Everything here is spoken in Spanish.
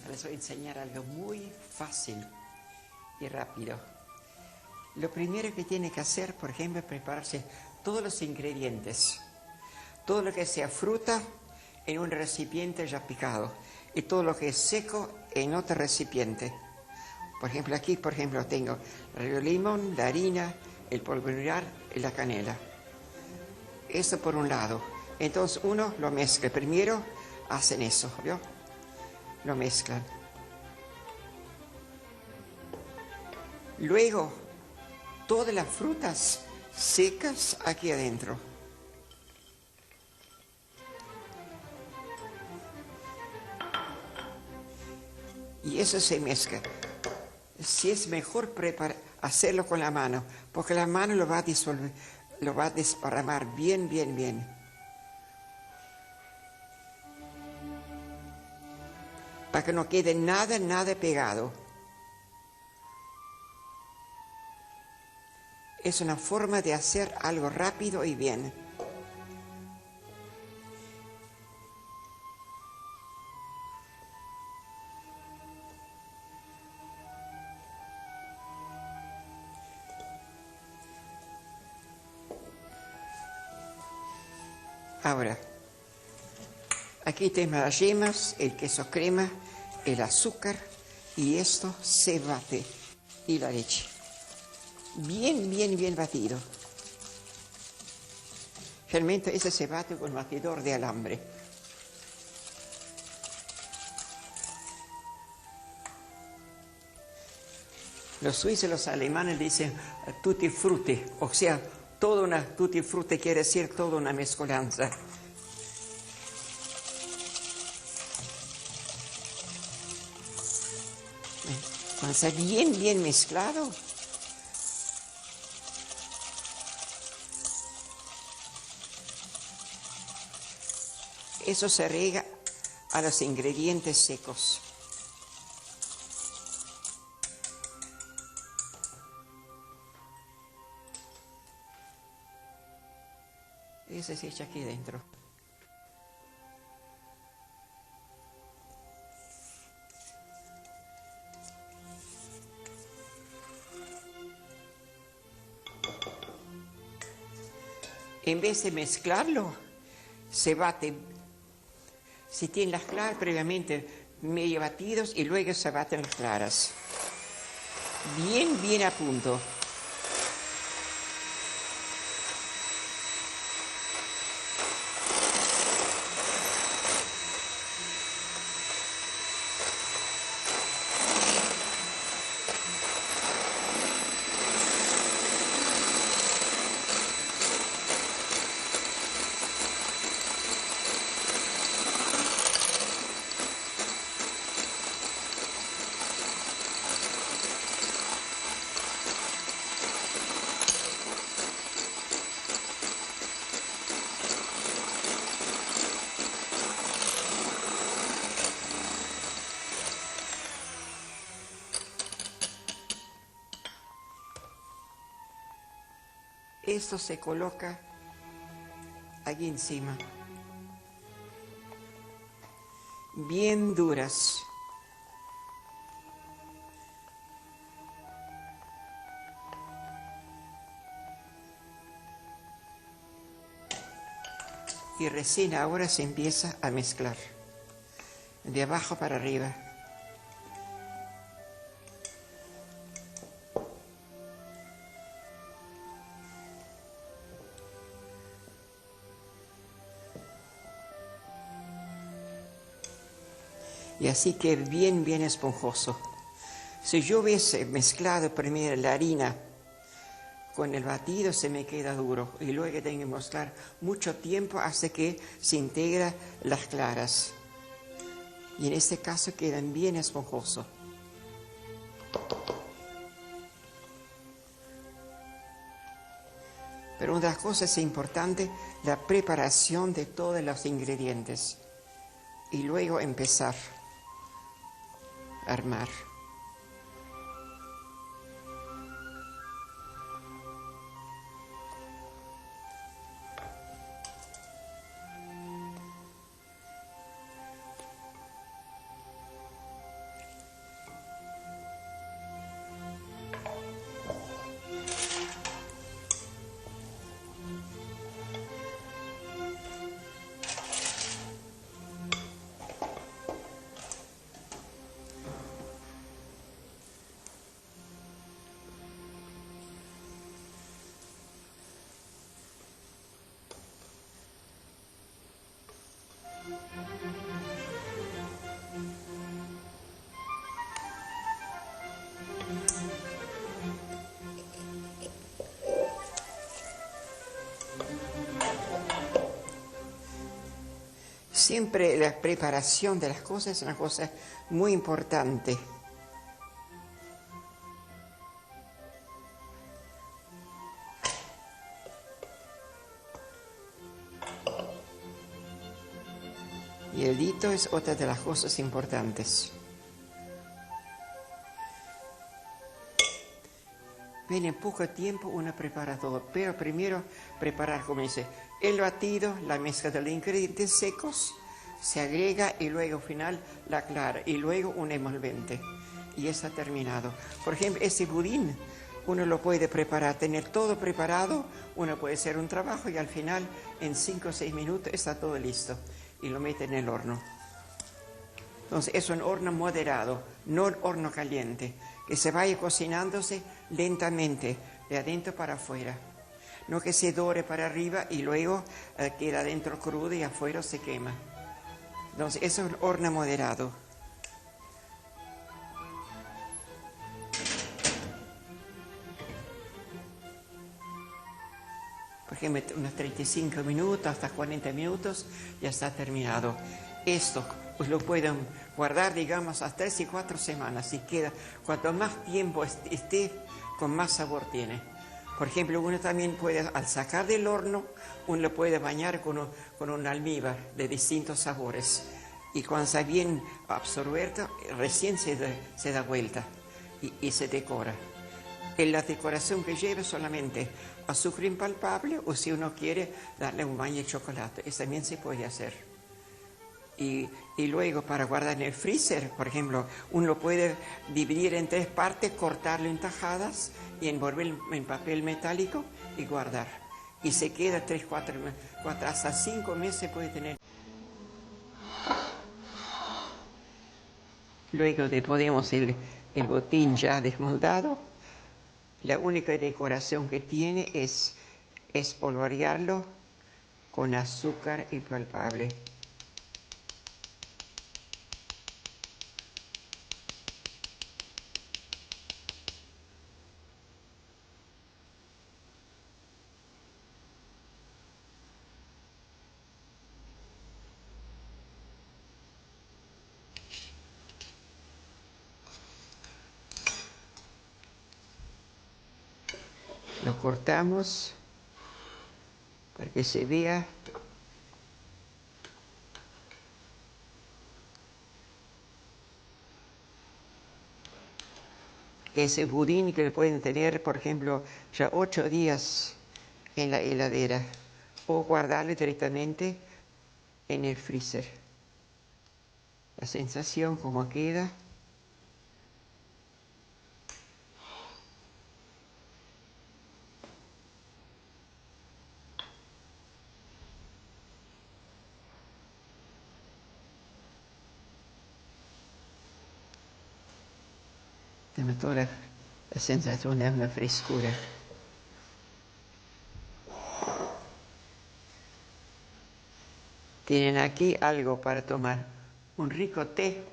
Les voy a enseñar algo muy fácil y rápido. Lo primero que tiene que hacer, por ejemplo, es prepararse todos los ingredientes. Todo lo que sea fruta en un recipiente ya picado y todo lo que es seco en otro recipiente. Por ejemplo, aquí, tengo el limón, la harina, el polvo de hornear y la canela. Eso por un lado. Entonces uno lo mezcla. Primero hacen eso, ¿vio? Lo mezclan. Luego, todas las frutas secas aquí adentro. Y eso se mezcla. Si es mejor hacerlo con la mano, porque la mano lo va a disolver, lo va a desparramar bien, bien, bien. Para que no quede nada, nada pegado. Es una forma de hacer algo rápido y bien. Ahora, aquí tenemos las yemas, el queso crema, el azúcar y esto se bate y la leche. Bien, bien, bien batido. Realmente ese se bate con batidor de alambre. Los suizos y los alemanes dicen tutti frutti, o sea, toda una tutti frutti quiere decir toda una mezcolanza. Cuando está bien, bien mezclado, eso se riega a los ingredientes secos. Ese se echa aquí dentro. En vez de mezclarlo, se bate. Si tienen las claras previamente medio batidos y luego se baten las claras. Bien, bien a punto. Esto se coloca aquí encima. Bien duras. Y recién ahora se empieza a mezclar. De abajo para arriba. Y así que bien, bien esponjoso. Si yo hubiese mezclado primero la harina con el batido, se me queda duro. Y luego tengo que mezclar mucho tiempo hasta que se integra las claras. Y en este caso quedan bien esponjosos. Pero una de las cosas importantes, la preparación de todos los ingredientes. Y luego empezar a armar. Siempre la preparación de las cosas es una cosa muy importante. Y el hito es otra de las cosas importantes. Bien, en poco tiempo uno prepara todo, pero primero preparar, como dice, el batido, la mezcla de los ingredientes secos, se agrega y luego al final la clara y luego un envolvente. Y está terminado. Por ejemplo, ese budín uno lo puede preparar, tener todo preparado, uno puede hacer un trabajo y al final en 5 o 6 minutos está todo listo y lo mete en el horno. Entonces es un horno moderado, no un horno caliente, que se vaya cocinándose lentamente, de adentro para afuera. No que se dore para arriba y luego queda adentro crudo y afuera se quema. Entonces es un horno moderado. Por ejemplo, unos 35 minutos hasta 40 minutos ya está terminado. Esto pues lo pueden guardar, digamos, hasta 3 y 4 semanas. Y queda, cuanto más tiempo esté, con más sabor tiene. Por ejemplo, uno también puede, al sacar del horno, uno lo puede bañar con un almíbar de distintos sabores. Y cuando está bien absorbido, recién se da vuelta y se decora. En la decoración que lleva solamente azúcar impalpable o si uno quiere darle un baño de chocolate, eso también se puede hacer. Y luego para guardar en el freezer, por ejemplo, uno lo puede dividir en 3 partes, cortarlo en tajadas y envolverlo en papel metálico y guardar. Y se queda 3, 4 hasta 5 meses puede tener. Luego ponemos el botín ya desmoldado. La única decoración que tiene es espolvorearlo con azúcar impalpable. Lo cortamos para que se vea ese budín que pueden tener, por ejemplo, ya 8 días en la heladera o guardarlo directamente en el freezer. La sensación como queda. Tiene toda la sensación de una frescura. Tienen aquí algo para tomar, un rico té.